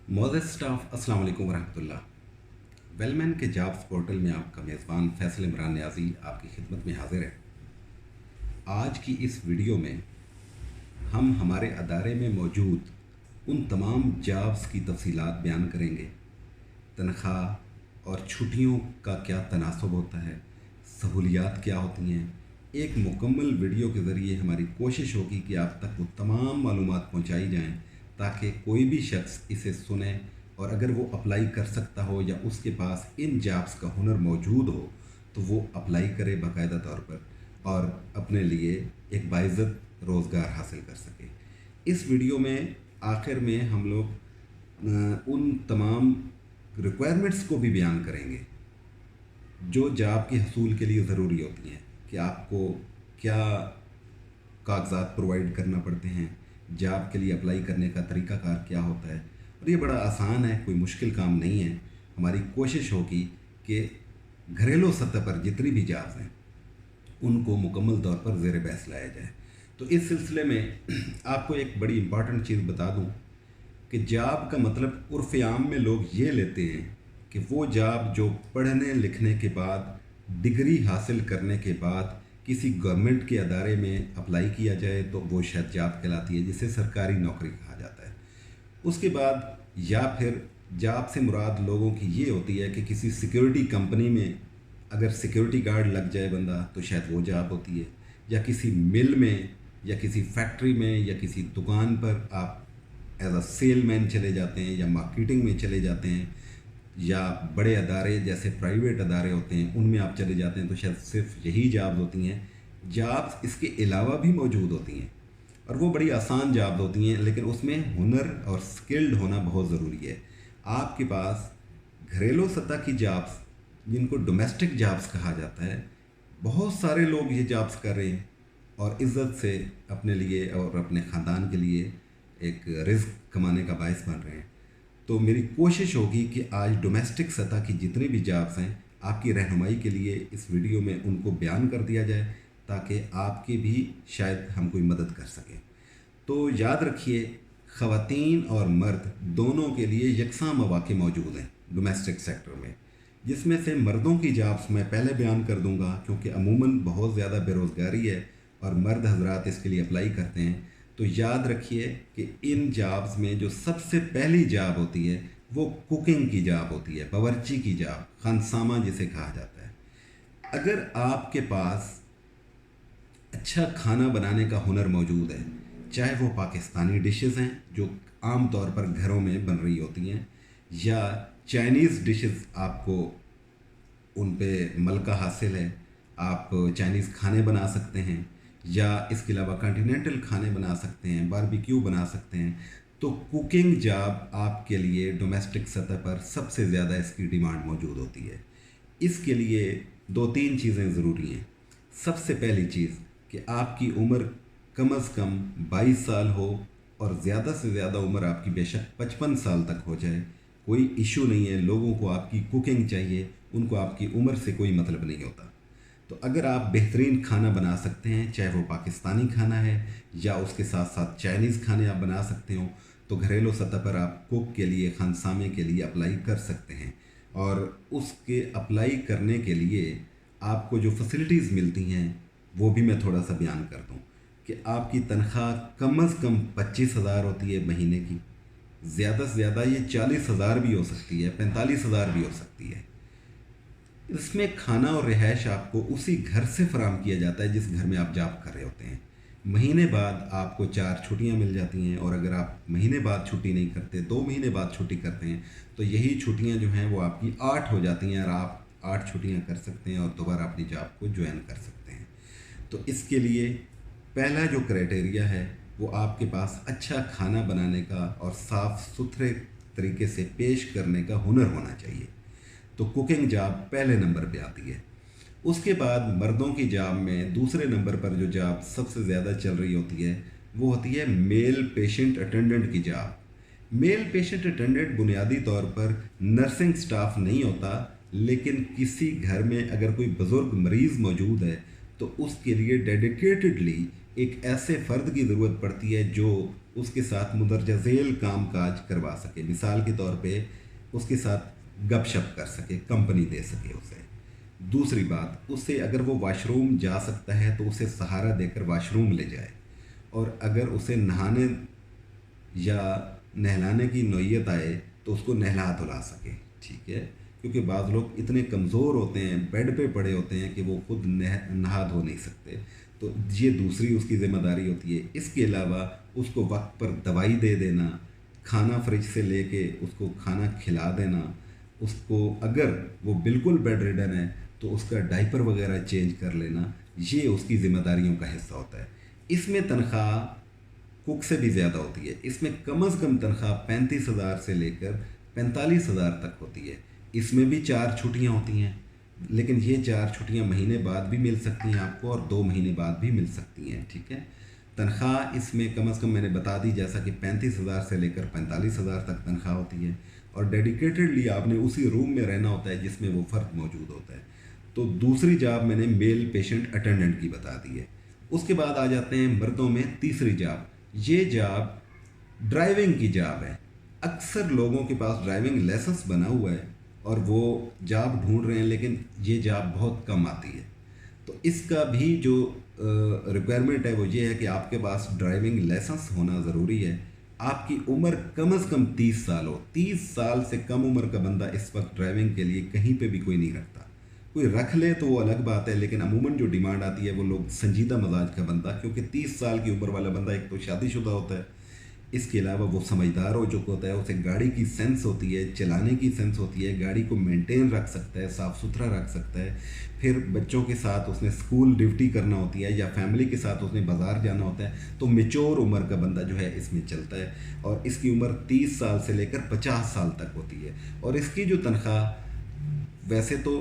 मोअज़्ज़ज़ staff अस्सलाम वालेकुम वरहमतुल्लाह। वेलमैन के जॉब्स पोर्टल में आपका मेज़बान फैसल इमरान न्याज़ी आपकी खिदमत में हाज़िर है। आज की इस वीडियो में हम हमारे अदारे में मौजूद उन तमाम जॉब्स की तफ़सीलात बयान करेंगे। तनख्वाह और छुट्टियों का क्या तनासब होता है, सहूलियात क्या होती हैं। एक मुकम्मल वीडियो के ज़रिए हमारी कोशिश होगी कि आप तक वो तमाम मालूमात पहुँचाई जाएँ ताकि कोई भी शख्स इसे सुने और अगर वो अप्लाई कर सकता हो या उसके पास इन जॉब्स का हुनर मौजूद हो तो वो अप्लाई करे बाकायदा तौर पर और अपने लिए एक बाइज़्ज़त रोज़गार हासिल कर सके। इस वीडियो में आखिर में हम लोग उन तमाम रिक्वायरमेंट्स को भी बयान करेंगे जो जॉब के हसूल के लिए ज़रूरी होती हैं कि आपको क्या कागजात प्रोवाइड करना पड़ते हैं, जॉब के लिए अप्लाई करने का तरीक़ाकार क्या होता है। और ये बड़ा आसान है, कोई मुश्किल काम नहीं है। हमारी कोशिश होगी कि घरेलू सतह पर जितनी भी जॉब्स हैं उनको मुकम्मल तौर पर ज़ेर बहस लाया जाए। तो इस सिलसिले में आपको एक बड़ी इम्पॉर्टेंट चीज़ बता दूं कि जॉब का मतलब उर्फ़ आम में लोग ये लेते हैं कि वो जॉब जो पढ़ने लिखने के बाद, डिग्री हासिल करने के बाद किसी गवर्नमेंट के अदारे में अप्लाई किया जाए तो वो शायद जॉब कहलाती है, जिसे सरकारी नौकरी कहा जाता है। उसके बाद या फिर जॉब से मुराद लोगों की ये होती है कि किसी सिक्योरिटी कंपनी में अगर सिक्योरिटी गार्ड लग जाए बंदा तो शायद वो जॉब होती है, या किसी मिल में या किसी फैक्ट्री में या किसी दुकान पर आप एज अ सेलमैन चले जाते हैं या मार्केटिंग में चले जाते हैं, या बड़े अदारे जैसे प्राइवेट अदारे होते हैं उनमें आप चले जाते हैं तो शायद सिर्फ यही जॉब्स होती हैं। जॉब्स इसके अलावा भी मौजूद होती हैं और वो बड़ी आसान जॉब्स होती हैं, लेकिन उसमें हुनर और स्किल्ड होना बहुत ज़रूरी है। आपके पास घरेलू सतह की जॉब्स जिनको डोमेस्टिक जॉब्स कहा जाता है, बहुत सारे लोग ये जॉब्स कर रहे हैं और इज़्ज़त से अपने लिए और अपने ख़ानदान के लिए एक रिज़्क़ कमाने का बायस बन रहे हैं। तो मेरी कोशिश होगी कि आज डोमेस्टिक सतह की जितनी भी जॉब्स हैं आपकी रहनुमाई के लिए इस वीडियो में उनको बयान कर दिया जाए ताकि आपकी भी शायद हम कोई मदद कर सकें। तो याद रखिए, ख़वातीन और मर्द दोनों के लिए यकसां मौक़े मौजूद हैं डोमेस्टिक सेक्टर में, जिसमें से मर्दों की जॉब्स मैं पहले बयान कर दूंगा क्योंकि अमूमन बहुत ज़्यादा बेरोज़गारी है और मर्द हजरात इसके लिए अप्लाई करते हैं। तो याद रखिए कि इन जॉब्स में जो सबसे पहली जॉब होती है वो कुकिंग की जॉब होती है, बावर्ची की जॉब, खानसामा जिसे कहा जाता है। अगर आपके पास अच्छा खाना बनाने का हुनर मौजूद है, चाहे वो पाकिस्तानी डिशेस हैं जो आम तौर पर घरों में बन रही होती हैं, या चाइनीज़ डिशेस आपको उन पे मलका हासिल है, आप चाइनीज़ खाने बना सकते हैं, या इसके अलावा कॉन्टिनेंटल खाने बना सकते हैं, बारबेक्यू बना सकते हैं। तो कुकिंग जॉब आपके लिए डोमेस्टिक सतह पर सबसे ज़्यादा इसकी डिमांड मौजूद होती है। इसके लिए दो तीन चीज़ें ज़रूरी हैं। सबसे पहली चीज़ कि आपकी उम्र कम अज़ कम 22 साल हो और ज़्यादा से ज़्यादा उम्र आपकी बेशक 55 साल तक हो जाए, कोई इशू नहीं है। लोगों को आपकी कुकिंग चाहिए, उनको आपकी उम्र से कोई मतलब नहीं होता। तो अगर आप बेहतरीन खाना बना सकते हैं, चाहे वो पाकिस्तानी खाना है या उसके साथ साथ चाइनीज़ खाने आप बना सकते हो, तो घरेलू सतह पर आप कुक के लिए, खानसामे के लिए अप्लाई कर सकते हैं। और उसके अप्लाई करने के लिए आपको जो फैसिलिटीज़ मिलती हैं वो भी मैं थोड़ा सा बयान कर दूं कि आपकी तनख्वाह कम अज़ कम 25,000 होती है महीने की, ज़्यादा से ज़्यादा ये 40,000 भी हो सकती है, 45,000 भी हो सकती है। इसमें खाना और रिहाइश आपको उसी घर से फराम किया जाता है जिस घर में आप जॉब कर रहे होते हैं। महीने बाद आपको 4 छुट्टियां मिल जाती हैं, और अगर आप महीने बाद छुट्टी नहीं करते, 2 महीने बाद छुट्टी करते हैं, तो यही छुट्टियां जो हैं वो आपकी 8 हो जाती हैं और आप 8 छुट्टियां कर सकते हैं और दोबारा अपनी जॉब को ज्वाइन कर सकते हैं। तो इसके लिए पहला जो क्राइटेरिया है वो आपके पास अच्छा खाना बनाने का और साफ़ सुथरे तरीके से पेश करने का हुनर होना चाहिए। तो कुकिंग जॉब पहले नंबर पे आती है। उसके बाद मर्दों की जॉब में दूसरे नंबर पर जो जॉब सबसे ज़्यादा चल रही होती है वो होती है मेल पेशेंट अटेंडेंट की जॉब। मेल पेशेंट अटेंडेंट बुनियादी तौर पर नर्सिंग स्टाफ नहीं होता, लेकिन किसी घर में अगर कोई बुज़ुर्ग मरीज़ मौजूद है तो उसके लिए डेडिकेटेडली एक ऐसे फ़र्द की ज़रूरत पड़ती है जो उसके साथ मुंदरजा ज़ेल काम काज करवा सके। मिसाल के तौर पे उसके साथ गपशप कर सके, कंपनी दे सके उसे। दूसरी बात, उससे अगर वो वाशरूम जा सकता है तो उसे सहारा देकर वाशरूम ले जाए, और अगर उसे नहाने या नहलाने की नौयत आए तो उसको नहला धुला सके, ठीक है। क्योंकि बाज़ लोग इतने कमज़ोर होते हैं, बेड पे पड़े होते हैं कि वो खुद नहा धो नहीं सकते, तो ये दूसरी उसकी ज़िम्मेदारी होती है। इसके अलावा उसको वक्त पर दवाई दे देना, खाना फ्रिज से लेके उसको खाना खिला देना, उसको अगर वो बिल्कुल बेड रिडन है तो उसका डाइपर वगैरह चेंज कर लेना, ये उसकी ज़िम्मेदारियों का हिस्सा होता है। इसमें तनख्वाह कुक से भी ज़्यादा होती है। इसमें कम से कम तनख्वाह 35,000 से लेकर 45,000 तक होती है। इसमें भी 4 छुट्टियाँ होती हैं, लेकिन ये 4 छुट्टियाँ महीने बाद भी मिल सकती हैं आपको, और 2 महीने बाद भी मिल सकती हैं, ठीक है। तनख्वाह इसमें कम से कम मैंने बता दी, जैसा कि 35,000 से लेकर 45,000 तक तनख्वाह होती है, और डेडिकेटेडली आपने उसी रूम में रहना होता है जिसमें वो फ़र्द मौजूद होता है। तो दूसरी जॉब मैंने मेल पेशेंट अटेंडेंट की बता दी है। उसके बाद आ जाते हैं मर्दों में तीसरी जॉब। ये जॉब ड्राइविंग की जॉब है। अक्सर लोगों के पास ड्राइविंग लाइसेंस बना हुआ है और वो जॉब ढूंढ रहे हैं, लेकिन ये जॉब बहुत कम आती है। तो इसका भी जो रिक्वायरमेंट है वो ये है कि आपके पास ड्राइविंग लाइसेंस होना ज़रूरी है। आपकी उम्र कम से कम 30 साल हो। 30 साल से कम उम्र का बंदा इस वक्त ड्राइविंग के लिए कहीं पे भी कोई नहीं रखता। कोई रख ले तो वो अलग बात है, लेकिन अमूमन जो डिमांड आती है वो लोग संजीदा मजाज का बंदा, क्योंकि 30 साल की उम्र वाला बंदा एक तो शादीशुदा होता है, इसके अलावा वो समझदार हो चुका होता है, उसे गाड़ी की सेंस होती है, चलाने की सेंस होती है, गाड़ी को मेंटेन रख सकता है, साफ़ सुथरा रख सकता है। फिर बच्चों के साथ उसने स्कूल ड्यूटी करना होती है या फैमिली के साथ उसने बाज़ार जाना होता है, तो मेच्योर उम्र का बंदा जो है इसमें चलता है। और इसकी उम्र 30 साल से लेकर 50 साल तक होती है। और इसकी जो तनख्वाह वैसे तो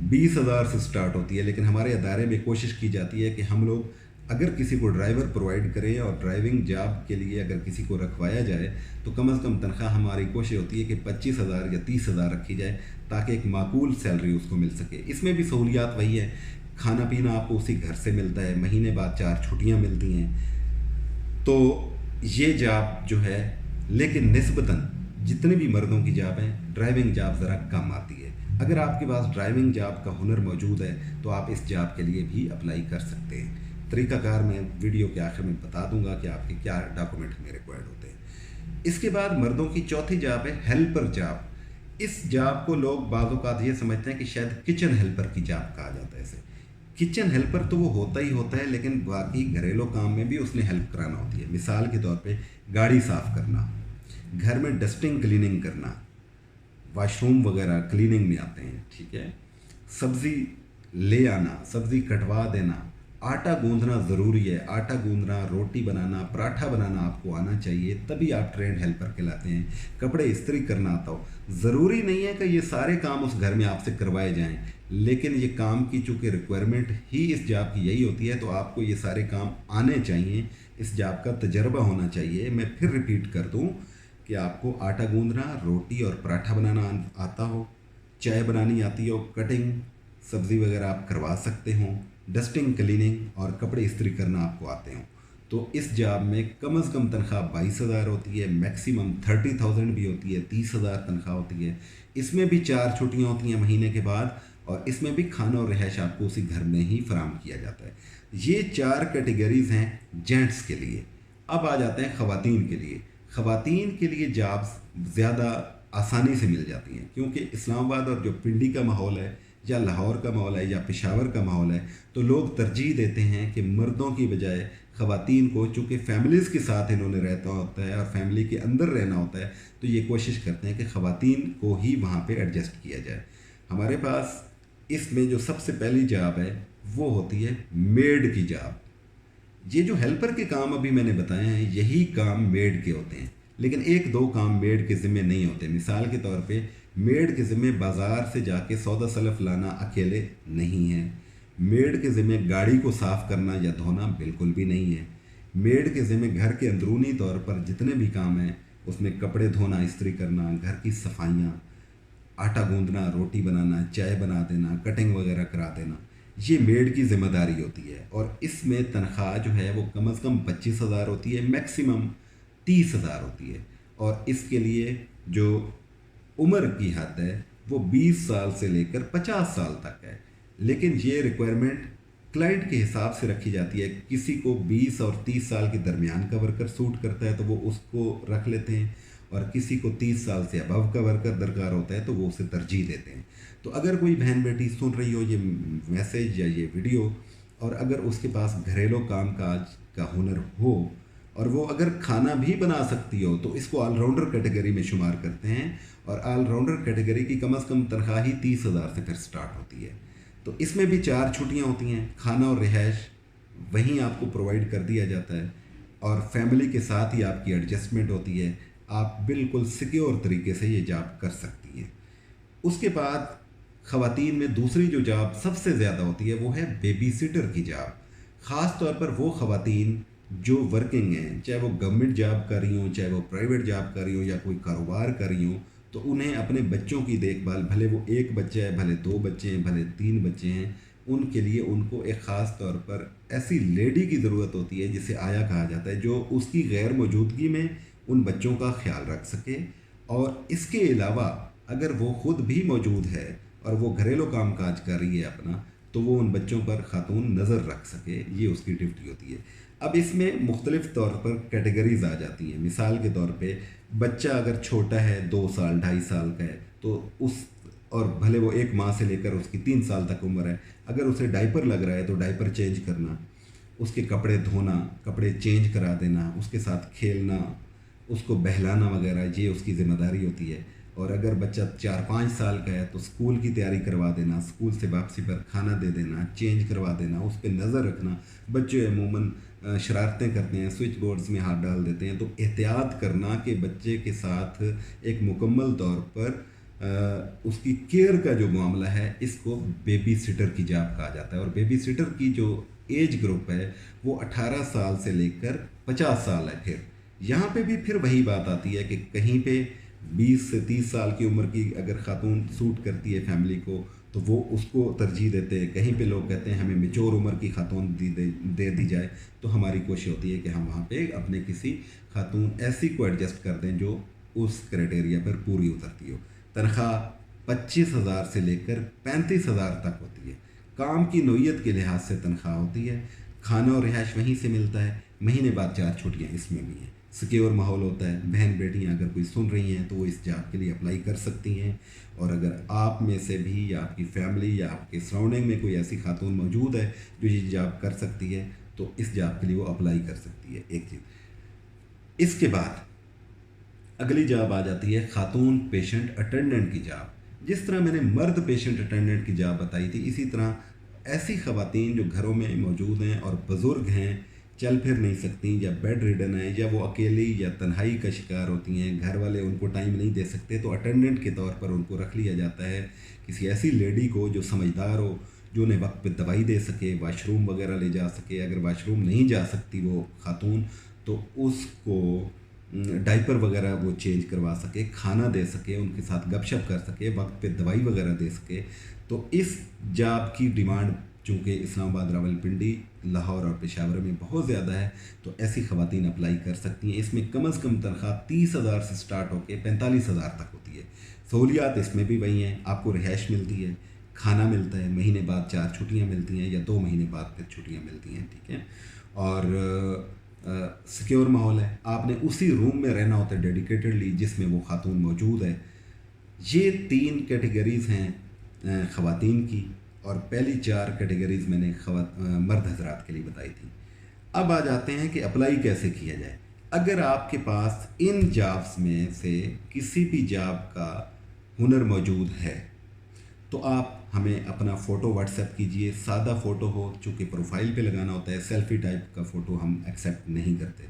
20,000 से स्टार्ट होती है, लेकिन हमारे अदारे में कोशिश की जाती है कि हम लोग अगर किसी को ड्राइवर प्रोवाइड करें और ड्राइविंग जॉब के लिए अगर किसी को रखवाया जाए तो कम से कम तनख्वाह हमारी कोशिश होती है कि 25,000 या 30,000 रखी जाए, ताकि एक माकूल सैलरी उसको मिल सके। इसमें भी सहूलियात वही है, खाना पीना आपको उसी घर से मिलता है, महीने बाद 4 छुट्टियाँ मिलती हैं। तो ये जॉब जो है, लेकिन निस्बतन जितने भी मर्दों की जॉब हैं, ड्राइविंग जॉब ज़रा कम आती है। अगर आपके पास ड्राइविंग जॉब का हुनर मौजूद है तो आप इस जॉब के लिए भी अप्लाई कर सकते हैं। तरीक़ाकार मैं वीडियो के आखिर में बता दूंगा कि आपके क्या डॉक्यूमेंट हमें रिक्वायर्ड होते हैं। इसके बाद मर्दों की चौथी जॉब है हेल्पर जॉब। इस जॉब को लोग बाज़ औक़ात ये समझते हैं कि शायद किचन हेल्पर की जॉब कहा जाता है इसे। किचन हेल्पर तो वो होता ही होता है, लेकिन बाकी घरेलू काम में भी उसने हेल्प कराना होती है। मिसाल के तौर पे गाड़ी साफ़ करना, घर में डस्टिंग क्लीनिंग करना, वाशरूम वगैरह क्लीनिंग में आते हैं, ठीक है। सब्ज़ी ले आना, सब्ज़ी कटवा देना, आटा गूंदना ज़रूरी है। आटा गूंदना, रोटी बनाना, पराठा बनाना आपको आना चाहिए, तभी आप ट्रेंड हेल्पर कहलाते हैं। कपड़े इस्त्री करना आता हो। ज़रूरी नहीं है कि ये सारे काम उस घर में आपसे करवाए जाएं, लेकिन ये काम की चूँकि रिक्वायरमेंट ही इस जॉब की यही होती है, तो आपको ये सारे काम आने चाहिए, इस जॉब का तजर्बा होना चाहिए। मैं फिर रिपीट कर दूँ कि आपको आटा गूंदना, रोटी और पराठा बनाना आता हो, चाय बनानी आती हो, कटिंग सब्ज़ी वगैरह आप करवा सकते हों, डस्टिंग क्लीनिंग और कपड़े इस्त्री करना आपको आते हों, तो इस जॉब में कम से कम तनख्वाह 22,000 होती है, मैक्सिमम 30,000 भी होती है, 30,000 तनख्वाह होती है। इसमें भी 4 छुट्टियाँ होती हैं महीने के बाद, और इसमें भी खाना और रिहाइश आपको उसी घर में ही फराहम किया जाता है। ये 4 कैटेगरीज़ हैं जेंट्स के लिए। अब आ जाते हैं ख़वातीन के लिए। ख़वातीन के लिए जॉब्स ज़्यादा आसानी से मिल जाती हैं, क्योंकि इस्लामाबाद और जो पिंडी का माहौल है, या लाहौर का माहौल है, या पेशावर का माहौल है, तो लोग तरजीह देते हैं कि मर्दों की बजाय ख़वातीन को, चूँकि फैमिलीज़ के साथ इन्होंने रहता होता है और फैमिली के अंदर रहना होता है, तो ये कोशिश करते हैं कि ख़वातीन को ही वहाँ पे एडजस्ट किया जाए। हमारे पास इसमें जो सबसे पहली जॉब है वो होती है मेड की जॉब। ये जो हेल्पर के काम अभी मैंने बताए हैं, यही काम मेड के होते हैं, लेकिन 1-2 काम मेड के ज़िम्मे नहीं होते। मिसाल के तौर पे मेड के ज़िम्मे बाज़ार से जाके सौदा सलफ लाना अकेले नहीं है। मेड के ज़िम्मे गाड़ी को साफ़ करना या धोना बिल्कुल भी नहीं है। मेड के ज़िम्मे घर के अंदरूनी तौर पर जितने भी काम हैं, उसमें कपड़े धोना, इस्त्री करना, घर की सफाइयाँ, आटा गूंदना, रोटी बनाना, चाय बना देना, कटिंग वगैरह करा देना, ये मेड की ज़िम्मेदारी होती है, और इसमें तनख्वाह जो है वो कम से कम 25,000 होती है, मैक्सिमम 30,000 होती है। और इसके लिए जो उम्र की हद है वो 20 साल से लेकर 50 साल तक है। लेकिन ये रिक्वायरमेंट क्लाइंट के हिसाब से रखी जाती है। किसी को 20 और 30 साल के दरमियान का वर्कर सूट करता है तो वो उसको रख लेते हैं, और किसी को 30 साल से अबव का वर्कर दरकार होता है तो वो उसे तरजीह देते हैं। तो अगर कोई बहन बेटी सुन रही हो ये मैसेज या ये वीडियो, और अगर उसके पास घरेलू काम काज का हुनर हो, और वो अगर खाना भी बना सकती हो, तो इसको ऑलराउंडर कैटेगरी में शुमार करते हैं। और ऑलराउंडर कैटेगरी की कम से कम तनख्वाह ही 30,000 से फिर स्टार्ट होती है। तो इसमें भी 4 छुट्टियाँ होती हैं, खाना और रिहाइश वहीं आपको प्रोवाइड कर दिया जाता है, और फैमिली के साथ ही आपकी एडजस्टमेंट होती है। आप बिल्कुल सिक्योर तरीके से ये जॉब कर सकती हैं। उसके बाद ख़वातीन में दूसरी जो जॉब सबसे ज़्यादा होती है वो है बेबी सिटर की जॉब। ख़ास तौर पर वो ख़वातीन जो वर्किंग हैं, चाहे वो गवर्नमेंट जॉब कर रही हों, चाहे वो प्राइवेट जॉब कर रही हों, या कोई कारोबार कर रही हों, तो उन्हें अपने बच्चों की देखभाल, भले वो एक बच्चा है, भले 2 बच्चे हैं, भले 3 बच्चे हैं, उनके लिए उनको एक ख़ास तौर पर ऐसी लेडी की ज़रूरत होती है जिसे आया कहा जाता है, जो उसकी गैर मौजूदगी में उन बच्चों का ख्याल रख सके। और इसके अलावा अगर वो ख़ुद भी मौजूद है और वो घरेलू काम काज कर रही है अपना, तो वो उन बच्चों पर खातून नज़र रख सके, ये उसकी ड्यूटी होती है। अब इसमें मुख्तलिफ़ तौर पर कैटेगरीज आ जाती हैं। मिसाल के तौर पे बच्चा अगर छोटा है, 2 साल 2.5 साल का है, तो उस, और भले वो 1 माह से लेकर उसकी 3 साल तक उम्र है, अगर उसे डायपर लग रहा है तो डायपर चेंज करना, उसके कपड़े धोना, कपड़े चेंज करा देना, उसके साथ खेलना, उसको बहलाना वगैरह, ये उसकी ज़िम्मेदारी होती है। और अगर बच्चा 4-5 साल का है तो स्कूल की तैयारी करवा देना, स्कूल से वापसी पर खाना दे देना, चेंज करवा देना, उस पर नज़र रखना। बच्चे अमूमन शरारतें करते हैं, स्विच बोर्ड्स में हाथ डाल देते हैं, तो एहतियात करना कि बच्चे के साथ एक मुकम्मल तौर पर उसकी केयर का जो मामला है, इसको बेबी सिटर की जॉब कहा जाता है। और बेबी सिटर की जो एज ग्रुप है वो 18 साल से लेकर 50 साल है। फिर यहाँ पे भी फिर वही बात आती है कि कहीं पे 20 से 30 साल की उम्र की अगर खातून सूट करती है फैमिली को, तो वो उसको तरजीह देते हैं। कहीं पे लोग कहते हैं हमें मेच्योर उम्र की खातून दे दी जाए, तो हमारी कोशिश होती है कि हम वहाँ पे अपने किसी खातून ऐसी को एडजस्ट कर दें जो उस क्राइटेरिया पर पूरी उतरती हो। तनख्वाह 25,000 से लेकर 35,000 तक होती है। काम की नौइयत के लिहाज से तनख्वाह होती है। खाना और रिहाइश वहीं से मिलता है। महीने बाद 4 छुट्टियाँ इसमें भी हैं। सिक्योर माहौल होता है। बहन बेटियां अगर कोई सुन रही हैं तो वो इस जॉब के लिए अप्लाई कर सकती हैं। और अगर आप में से भी, या आपकी फैमिली, या आपके सराउंडिंग में कोई ऐसी खातून मौजूद है जो ये जॉब कर सकती है, तो इस जॉब के लिए वो अप्लाई कर सकती है। एक चीज़। इसके बाद अगली जॉब आ जाती है खातून पेशेंट अटेंडेंट की जॉब। जिस तरह मैंने मर्द पेशेंट अटेंडेंट की जॉब बताई थी, इसी तरह ऐसी ख़वातीन जो घरों में मौजूद हैं और बुज़ुर्ग हैं, चल फिर नहीं सकती, या बेड रिडन है, या वो अकेली या तन्हाई का शिकार होती हैं, घर वाले उनको टाइम नहीं दे सकते, तो अटेंडेंट के तौर पर उनको रख लिया जाता है। किसी ऐसी लेडी को जो समझदार हो, जो उन्हें वक्त पे दवाई दे सके, वाशरूम वगैरह ले जा सके। अगर वाशरूम नहीं जा सकती वो खातून, तो उसको डायपर वगैरह वो चेंज करवा सके, खाना दे सके, उनके साथ गपशप कर सके, वक्त पे दवाई वगैरह दे सके। तो इस जॉब की डिमांड चूँकि इस्लामाबाद, रावलपिंडी, लाहौर और पेशावर में बहुत ज़्यादा है, तो ऐसी ख़वातीन अप्लाई कर सकती हैं। इसमें कम से कम तनख्वाह 30,000 से स्टार्ट होकर 45,000 तक होती है। सहूलियात इसमें भी वही हैं। आपको रिहाइश मिलती है, खाना मिलता है, महीने बाद 4 छुट्टियाँ मिलती हैं, या 2 महीने बाद फिर छुट्टियाँ मिलती हैं, ठीक है। और सिक्योर माहौल है। आपने उसी रूम में रहना होता है डेडिकेटेडली जिसमें वो खातून मौजूद है। ये 3 कैटेगरीज़ हैं ख़वातीन की, और पहली 4 कैटेगरीज़ मैंने मर्द हजरात के लिए बताई थी। अब आ जाते हैं कि अप्लाई कैसे किया जाए। अगर आपके पास इन जॉब्स में से किसी भी जॉब का हुनर मौजूद है, तो आप हमें अपना फ़ोटो व्हाट्सएप कीजिए। सादा फ़ोटो हो, चूँकि प्रोफाइल पे लगाना होता है, सेल्फ़ी टाइप का फ़ोटो हम एक्सेप्ट नहीं करते।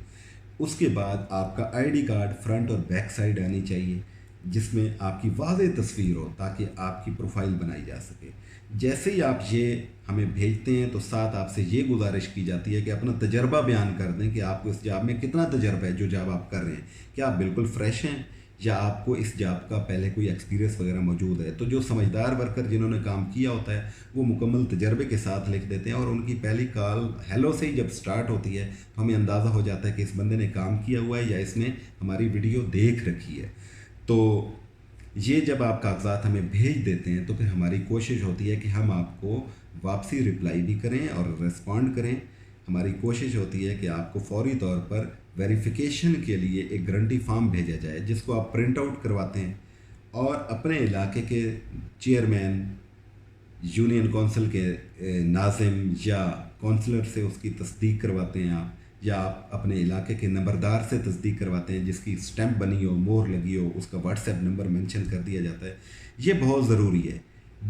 उसके बाद आपका आईडी कार्ड फ्रंट और बैक साइड आनी चाहिए, जिसमें आपकी वाज़ेह तस्वीर हो, ताकि आपकी प्रोफाइल बनाई जा सके। जैसे ही आप ये हमें भेजते हैं, तो साथ आपसे ये गुजारिश की जाती है कि अपना तजर्बा बयान कर दें कि आपको इस जॉब में कितना तजर्बा है, जो जॉब आप कर रहे हैं। क्या आप बिल्कुल फ़्रेश हैं, या आपको इस जॉब का पहले कोई एक्सपीरियंस वगैरह मौजूद है। तो जो समझदार वर्कर जिन्होंने काम किया होता है वो मुकम्मल तजर्बे के साथ लिख देते हैं, और उनकी पहली कॉल हेलो से ही जब स्टार्ट होती है तो हमें अंदाज़ा हो जाता है कि इस बंदे ने काम किया हुआ है या इसने हमारी वीडियो देख रखी है। तो ये जब आप कागजात हमें भेज देते हैं तो फिर हमारी कोशिश होती है कि हम आपको वापसी रिप्लाई भी करें और रिस्पॉन्ड करें। हमारी कोशिश होती है कि आपको फौरी तौर पर वेरिफिकेशन के लिए एक गारंटी फॉर्म भेजा जाए, जिसको आप प्रिंट आउट करवाते हैं और अपने इलाके के चेयरमैन, यूनियन कौंसिल के नाज़िम या कौंसलर से उसकी तस्दीक करवाते हैं आप, या आप अपने इलाके के नंबरदार से तस्दीक करवाते हैं जिसकी स्टैंप बनी हो, मोहर लगी हो, उसका व्हाट्सएप नंबर मेंशन कर दिया जाता है। ये बहुत ज़रूरी है।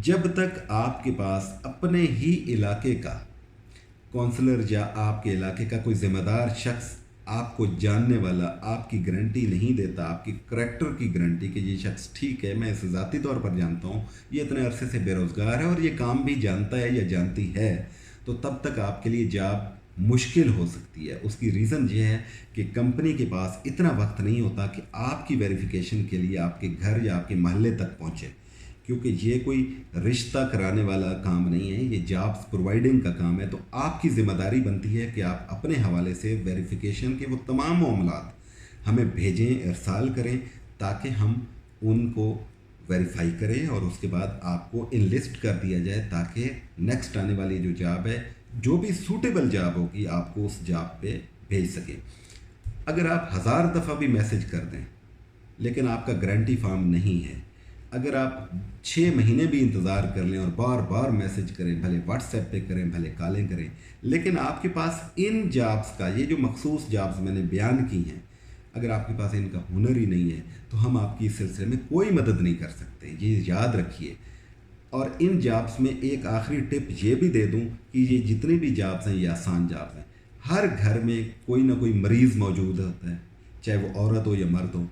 जब तक आपके पास अपने ही इलाके का कौंसलर या आपके इलाके का कोई ज़िम्मेदार शख्स आपको जानने वाला आपकी गारंटी नहीं देता, आपकी करैक्टर की गारंटी कि ये शख्स ठीक है, मैं इसे ज़ाती तौर पर जानता हूँ, ये इतने अरसे से बेरोज़गार है और ये काम भी जानता है या जानती है, तो तब तक आपके लिए जॉब मुश्किल हो सकती है। उसकी रीज़न ये है कि कंपनी के पास इतना वक्त नहीं होता कि आपकी वेरिफिकेशन के लिए आपके घर या आपके महल्ले तक पहुँचे, क्योंकि ये कोई रिश्ता कराने वाला काम नहीं है, ये जॉब्स प्रोवाइडिंग का काम है। तो आपकी ज़िम्मेदारी बनती है कि आप अपने हवाले से वेरिफिकेशन के वो तमाम मामलात हमें भेजें, इरसाल करें, ताकि हम उनको वेरीफाई करें और उसके बाद आपको इन लिस्ट कर दिया जाए, ताकि नेक्स्ट आने वाली जो जॉब है, जो भी सूटेबल जॉब होगी, आपको उस जॉब पे भेज सके। अगर आप 1000 दफ़ा भी मैसेज कर दें लेकिन आपका गारंटी फॉर्म नहीं है, अगर आप 6 महीने भी इंतज़ार कर लें और बार बार मैसेज करें, भले व्हाट्सएप पे करें, भले कॉलें करें, लेकिन आपके पास इन जॉब्स का, ये जो मखसूस जॉब्स मैंने बयान की हैं, अगर आपके पास इनका हुनर ही नहीं है तो हम आपकी इस सिलसिले में कोई मदद नहीं कर सकते, ये याद रखिए। और इन जॉब्स में एक आखिरी टिप ये भी दे दूं कि ये जितनी भी जॉब्स हैं ये आसान जॉब्स हैं। हर घर में कोई ना कोई मरीज़ मौजूद होता है, चाहे वो औरत हो या मर्द हो।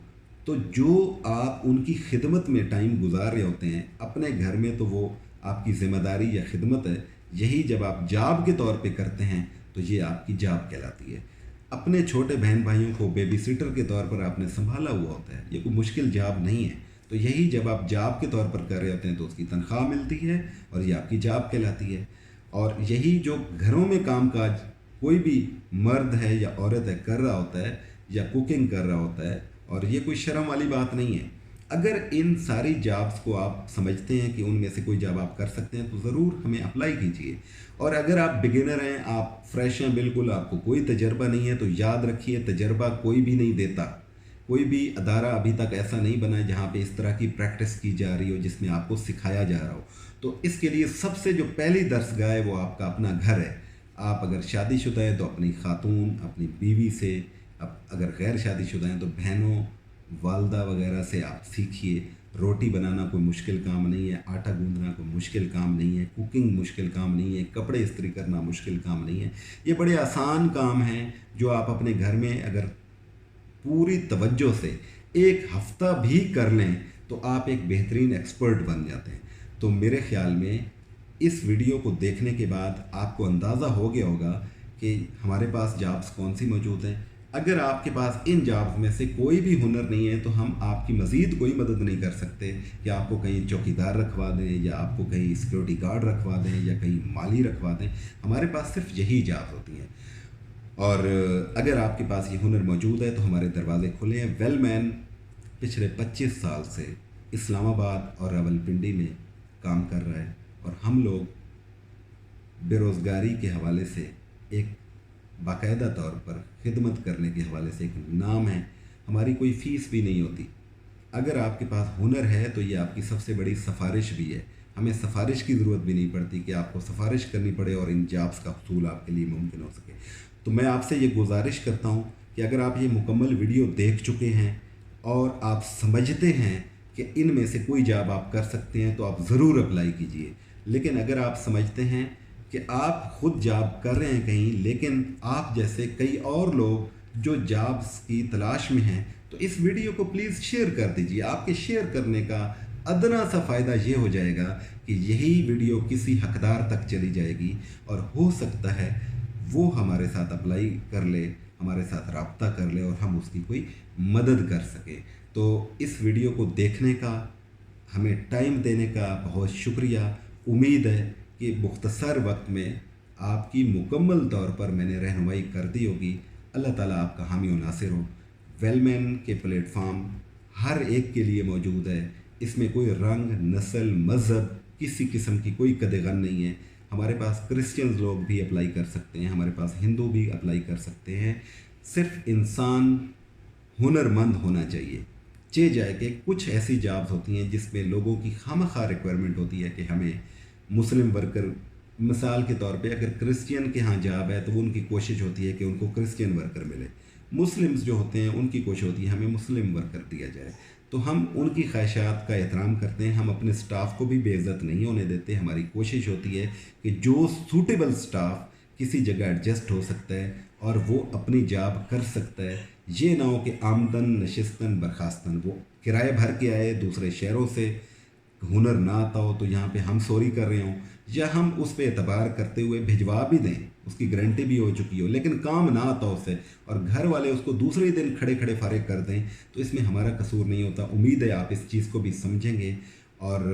तो जो आप उनकी खिदमत में टाइम गुजार रहे होते हैं अपने घर में, तो वो आपकी ज़िम्मेदारी या खिदमत है। यही जब आप जॉब के तौर पे करते हैं तो ये आपकी जॉब कहलाती है। अपने छोटे बहन भाइयों को बेबी सिटर के तौर पर आपने संभाला हुआ होता है, ये कोई मुश्किल जॉब नहीं है। तो यही जब आप जॉब के तौर पर कर रहे होते हैं तो उसकी तनख्वाह मिलती है और ये आपकी जॉब कहलाती है। और यही जो घरों में कामकाज कोई भी मर्द है या औरत है कर रहा होता है, या कुकिंग कर रहा होता है, और ये कोई शर्म वाली बात नहीं है। अगर इन सारी जॉब्स को आप समझते हैं कि उनमें से कोई जॉब आप कर सकते हैं तो ज़रूर हमें अप्लाई कीजिए। और अगर आप बिगिनर हैं, आप फ्रेश हैं, बिल्कुल आपको कोई तजर्बा नहीं है, तो याद रखिए तजर्बा कोई भी नहीं देता। कोई भी अदारा अभी तक ऐसा नहीं बना है जहाँ पे इस तरह की प्रैक्टिस की जा रही हो, जिसमें आपको सिखाया जा रहा हो। तो इसके लिए सबसे जो पहली दरसगाह है वो आपका अपना घर है। आप अगर शादीशुदा हैं तो अपनी खातून, अपनी बीवी से, अब अगर गैर शादीशुदा हैं तो बहनों, वालदा वगैरह से आप सीखिए। रोटी बनाना कोई मुश्किल काम नहीं है, आटा गूंदना कोई मुश्किल काम नहीं है, कुकिंग मुश्किल काम नहीं है, कपड़े इस्त्री करना मुश्किल काम नहीं है। ये बड़े आसान काम हैं जो आप अपने घर में अगर पूरी तवज्जो से एक हफ़्ता भी कर लें तो आप एक बेहतरीन एक्सपर्ट बन जाते हैं। तो मेरे ख़्याल में इस वीडियो को देखने के बाद आपको अंदाज़ा हो गया होगा कि हमारे पास जॉब्स कौन सी मौजूद हैं। अगर आपके पास इन जॉब्स में से कोई भी हुनर नहीं है तो हम आपकी मज़ीद कोई मदद नहीं कर सकते कि आपको कहीं चौकीदार रखवा दें या आपको कहीं सिक्योरिटी गार्ड रखवा दें या कहीं माली रखवा दें। हमारे पास सिर्फ यही जॉब्स होती हैं। और अगर आपके पास ये हुनर मौजूद है तो हमारे दरवाज़े खुले हैं। वेलमैन पिछले 25 साल से इस्लामाबाद और रावलपिंडी में काम कर रहा है, और हम लोग बेरोज़गारी के हवाले से एक बाकायदा तौर पर खिदमत करने के हवाले से एक नाम है। हमारी कोई फ़ीस भी नहीं होती। अगर आपके पास हुनर है तो ये आपकी सबसे बड़ी सिफारिश भी है। हमें सिफारिश की ज़रूरत भी नहीं पड़ती कि आपको सिफारिश करनी पड़े और इन जॉब्स का हुसूल आपके लिए मुमकिन हो सके। तो मैं आपसे ये गुजारिश करता हूँ कि अगर आप ये मुकम्मल वीडियो देख चुके हैं और आप समझते हैं कि इनमें से कोई जॉब आप कर सकते हैं तो आप ज़रूर अप्लाई कीजिए। लेकिन अगर आप समझते हैं कि आप ख़ुद जॉब कर रहे हैं कहीं, लेकिन आप जैसे कई और लोग जो जॉब्स की तलाश में हैं, तो इस वीडियो को प्लीज़ शेयर कर दीजिए। आपके शेयर करने का अदना सा फ़ायदा ये हो जाएगा कि यही वीडियो किसी हकदार तक चली जाएगी और हो सकता है वो हमारे साथ अप्लाई कर ले, हमारे साथ रब्ता कर ले और हम उसकी कोई मदद कर सके। तो इस वीडियो को देखने का, हमें टाइम देने का बहुत शुक्रिया। उम्मीद है कि मुख्तसर वक्त में आपकी मुकम्मल तौर पर मैंने रहनुमाई कर दी होगी। अल्लाह ताला आपका हामी और नासिर हो। वेलमैन के प्लेटफॉर्म हर एक के लिए मौजूद है। इसमें कोई रंग, नस्ल, मज़हब, किसी किस्म की कोई कदगन नहीं है। हमारे पास क्रिश्चियंस लोग भी अप्लाई कर सकते हैं, हमारे पास हिंदू भी अप्लाई कर सकते हैं। सिर्फ इंसान हुनरमंद होना चाहिए। चे जाए कि कुछ ऐसी जॉब्स होती हैं जिसमें लोगों की खामखा रिक्वायरमेंट होती है कि हमें मुस्लिम वर्कर, मिसाल के तौर पे अगर क्रिश्चियन के यहाँ जॉब है तो वो उनकी कोशिश होती है कि उनको क्रिश्चियन वर्कर मिले। मुस्लिम्स जो होते हैं उनकी कोशिश होती है हमें मुस्लिम वर्कर दिया जाए। तो हम उनकी ख्वाहिशात का एहतराम करते हैं, हम अपने स्टाफ को भी बेइज्जत नहीं होने देते। हमारी कोशिश होती है कि जो सूटेबल स्टाफ किसी जगह एडजस्ट हो सकता है और वो अपनी जॉब कर सकता है। ये ना हो कि आमदन नशिस्तन बर्खास्तन वो किराए भर के आए दूसरे शहरों से, हुनर ना आता हो तो यहाँ पे हम सॉरी कर रहे हों, या हम उस पर एतबार करते हुए भिजवा भी दें, उसकी गारंटी भी हो चुकी हो, लेकिन काम ना आता उससे और घर वाले उसको दूसरे दिन खड़े खड़े फारिग कर दें, तो इसमें हमारा कसूर नहीं होता। उम्मीद है आप इस चीज़ को भी समझेंगे और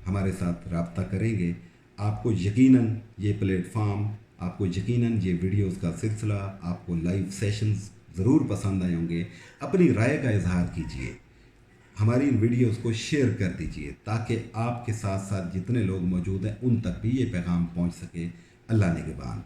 हमारे साथ रब्ता करेंगे। आपको यकीनन ये प्लेटफॉर्म, आपको यकीनन ये वीडियोस का सिलसिला, आपको लाइव सेशंस ज़रूर पसंद आए होंगे। अपनी राय का इजहार कीजिए, हमारी इन वीडियोस को शेयर कर दीजिए ताकि आपके साथ साथ जितने लोग मौजूद हैं उन तक भी ये पैगाम पहुंच सके। अल्लाह निगहबान।